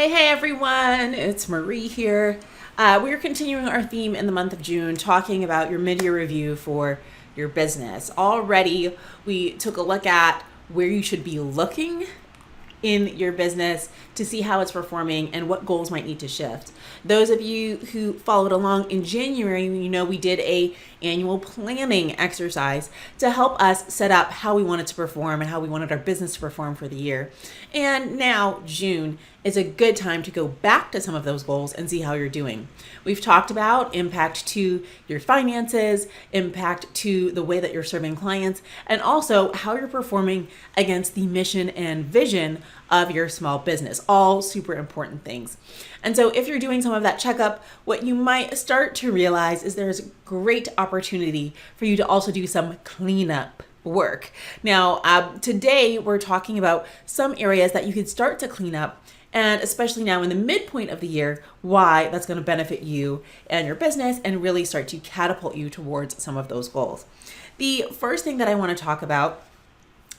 Hey everyone, it's Marie here. We're continuing our theme in the month of June, talking about your mid-year review for your business. Already, we took a look at where you should be looking in your business to see how it's performing and what goals might need to shift. Those of you who followed along in January, you know we did a annual planning exercise to help us set up how we wanted to perform and how we wanted our business to perform for the year. And now June is a good time to go back to some of those goals and see how you're doing. We've talked about impact to your finances, impact to the way that you're serving clients, and also how you're performing against the mission and vision of your small business. All super important things. And so if you're doing some of that checkup, what you might start to realize is there's great opportunity for you to also do some cleanup work. Now, today we're talking about some areas that you can start to clean up, and especially now in the midpoint of the year, why that's going to benefit you and your business and really start to catapult you towards some of those goals. The first thing that I want to talk about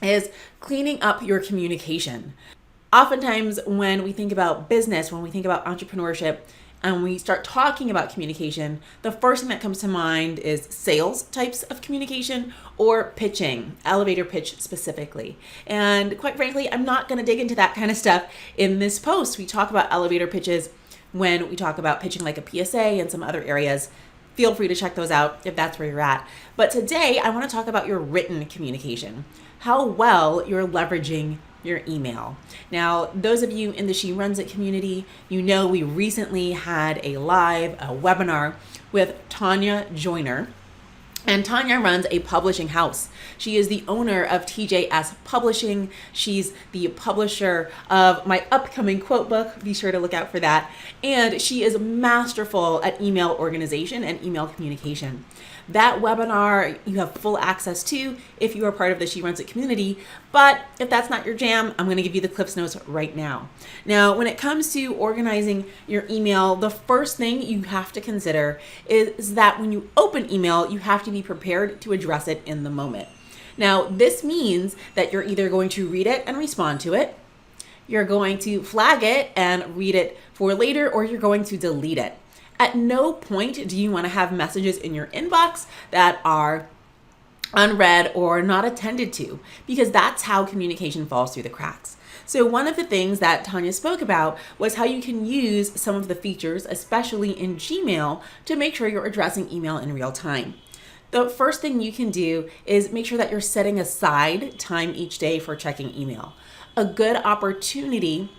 is cleaning up your communication. Oftentimes when we think about business, when we think about entrepreneurship, and we start talking about communication, the first thing that comes to mind is sales types of communication or pitching, elevator pitch specifically. And quite frankly, I'm not going to dig into that kind of stuff in this post. We talk about elevator pitches when we talk about pitching like a PSA and some other areas. Feel free to check those out if that's where you're at. But today I want to talk about your written communication, how well you're leveraging your email. Now, those of you in the She Runs It community, you know we recently had a webinar with Tanya Joyner. And Tanya runs a publishing house. She is the owner of TJS Publishing. She's the publisher of my upcoming quote book. Be sure to look out for that. And she is masterful at email organization and email communication. That webinar you have full access to if you are part of the She Runs It community. But if that's not your jam, I'm going to give you the Cliffs Notes right now. Now, when it comes to organizing your email, the first thing you have to consider is that when you open email, you have to be prepared to address it in the moment. Now, this means that you're either going to read it and respond to it, you're going to flag it and read it for later, or you're going to delete it. At no point do you want to have messages in your inbox that are unread or not attended to, because that's how communication falls through the cracks. So one of the things that Tanya spoke about was how you can use some of the features, especially in Gmail, to make sure you're addressing email in real time. The first thing you can do is make sure that you're setting aside time each day for checking email. A good opportunity.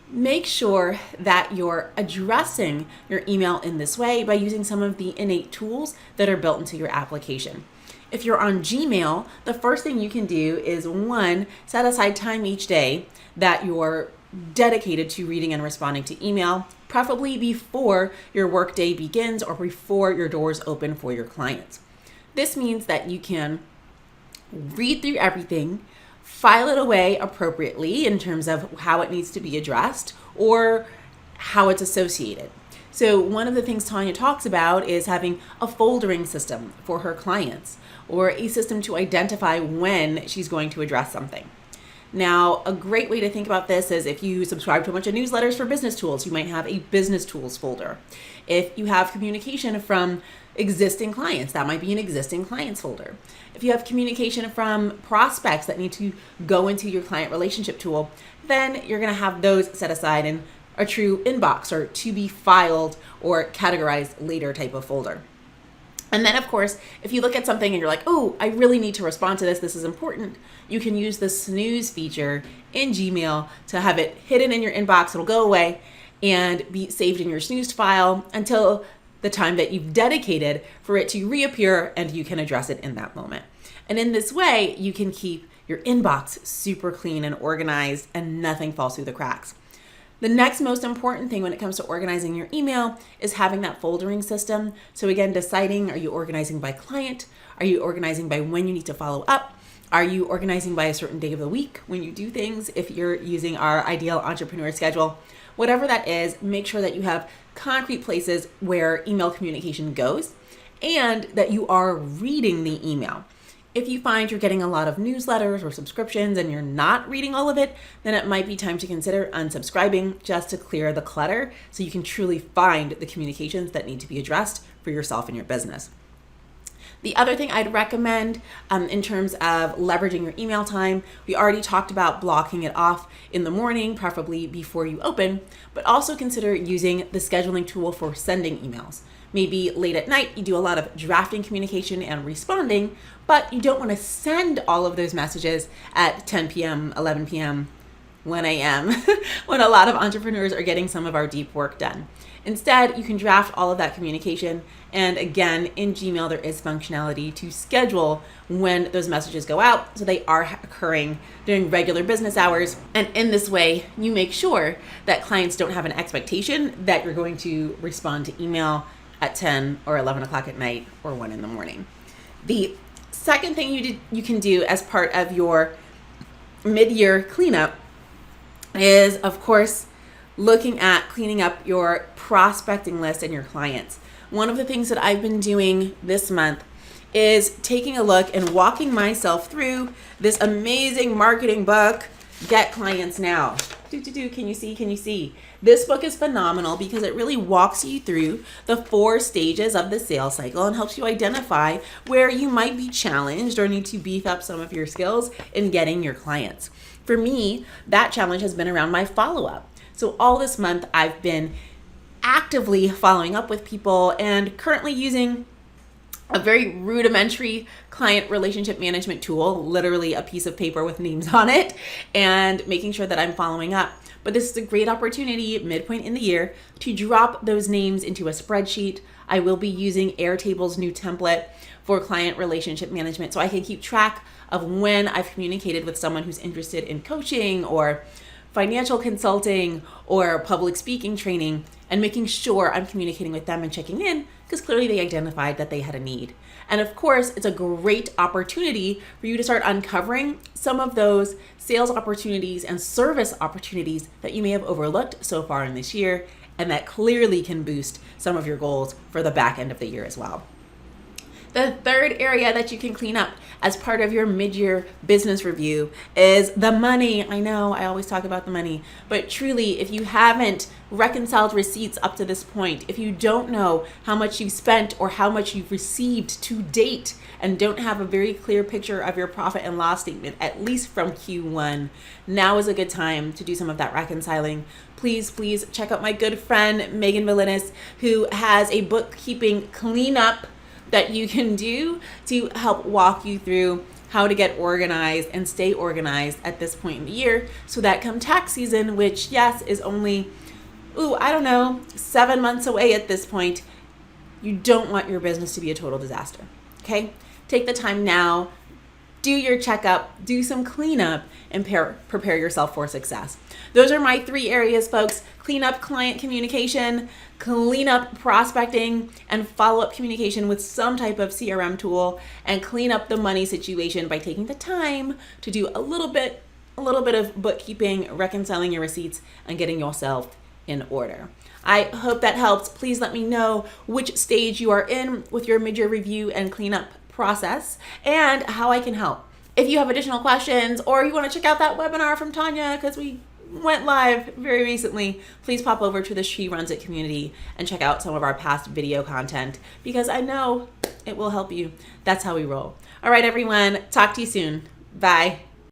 Make sure that you're addressing your email in this way by using some of the innate tools that are built into your application. If you're on Gmail, the first thing you can do is one, set aside time each day that you're dedicated to reading and responding to email, preferably before your workday begins or before your doors open for your clients. This means that you can read through everything, file it away appropriately in terms of how it needs to be addressed or how it's associated. So one of the things Tanya talks about is having a foldering system for her clients, or a system to identify when she's going to address something. Now, a great way to think about this is if you subscribe to a bunch of newsletters for business tools, you might have a business tools folder. If you have communication from existing clients, that might be an existing clients folder. If you have communication from prospects that need to go into your client relationship tool, then you're going to have those set aside in a true inbox or to be filed or categorized later type of folder. And then, of course, if you look at something and you're like, oh, I really need to respond to this, this is important, you can use the snooze feature in Gmail to have it hidden in your inbox. It'll go away and be saved in your snooze file until the time that you've dedicated for it to reappear, and you can address it in that moment. And in this way, you can keep your inbox super clean and organized and nothing falls through the cracks. The next most important thing when it comes to organizing your email is having that foldering system. So again, deciding, are you organizing by client? Are you organizing by when you need to follow up? Are you organizing by a certain day of the week when you do things? If you're using our ideal entrepreneur schedule, whatever that is, make sure that you have concrete places where email communication goes and that you are reading the email. If you find you're getting a lot of newsletters or subscriptions and you're not reading all of it, then it might be time to consider unsubscribing just to clear the clutter so you can truly find the communications that need to be addressed for yourself and your business. The other thing I'd recommend in terms of leveraging your email time, we already talked about blocking it off in the morning, preferably before you open, but also consider using the scheduling tool for sending emails. Maybe late at night, you do a lot of drafting communication and responding, but you don't want to send all of those messages at 10 p.m., 11 p.m., 1 a.m., when a lot of entrepreneurs are getting some of our deep work done. Instead, you can draft all of that communication. And again, in Gmail, there is functionality to schedule when those messages go out so they are occurring during regular business hours. And in this way, you make sure that clients don't have an expectation that you're going to respond to email at 10 or 11 o'clock at night or 1 in the morning. The second thing you can do as part of your mid-year cleanup is, of course, looking at cleaning up your prospecting list and your clients. One of the things that I've been doing this month is taking a look and walking myself through this amazing marketing book, Get Clients Now. Can you see? This book is phenomenal because it really walks you through the 4 stages of the sales cycle and helps you identify where you might be challenged or need to beef up some of your skills in getting your clients. For me, that challenge has been around my follow-up. So all this month, I've been actively following up with people and currently using a very rudimentary client relationship management tool, literally a piece of paper with names on it, and making sure that I'm following up. But this is a great opportunity midpoint in the year to drop those names into a spreadsheet. I will be using Airtable's new template for client relationship management so I can keep track of when I've communicated with someone who's interested in coaching or financial consulting or public speaking training, and making sure I'm communicating with them and checking in because clearly they identified that they had a need. And of course, it's a great opportunity for you to start uncovering some of those sales opportunities and service opportunities that you may have overlooked so far in this year, and that clearly can boost some of your goals for the back end of the year as well. The third area that you can clean up as part of your mid-year business review is the money. I know I always talk about the money, but truly, if you haven't reconciled receipts up to this point, if you don't know how much you spent or how much you've received to date and don't have a very clear picture of your profit and loss statement, at least from Q1, now is a good time to do some of that reconciling. Please check out my good friend, Megan Valinis, who has a bookkeeping cleanup that you can do to help walk you through how to get organized and stay organized at this point in the year so that come tax season, which yes, is only, 7 months away at this point, you don't want your business to be a total disaster, okay? Take the time now, do your checkup, do some cleanup, and prepare yourself for success. Those are my 3 areas, folks. Clean up client communication, clean up prospecting, and follow-up communication with some type of CRM tool, and clean up the money situation by taking the time to do a little bit of bookkeeping, reconciling your receipts, and getting yourself in order. I hope that helps. Please let me know which stage you are in with your mid-year review and cleanup process and how I can help. If you have additional questions or you want to check out that webinar from Tanya because we went live very recently, please pop over to the She Runs It community and check out some of our past video content because I know it will help you. That's how we roll. All right, everyone. Talk to you soon. Bye.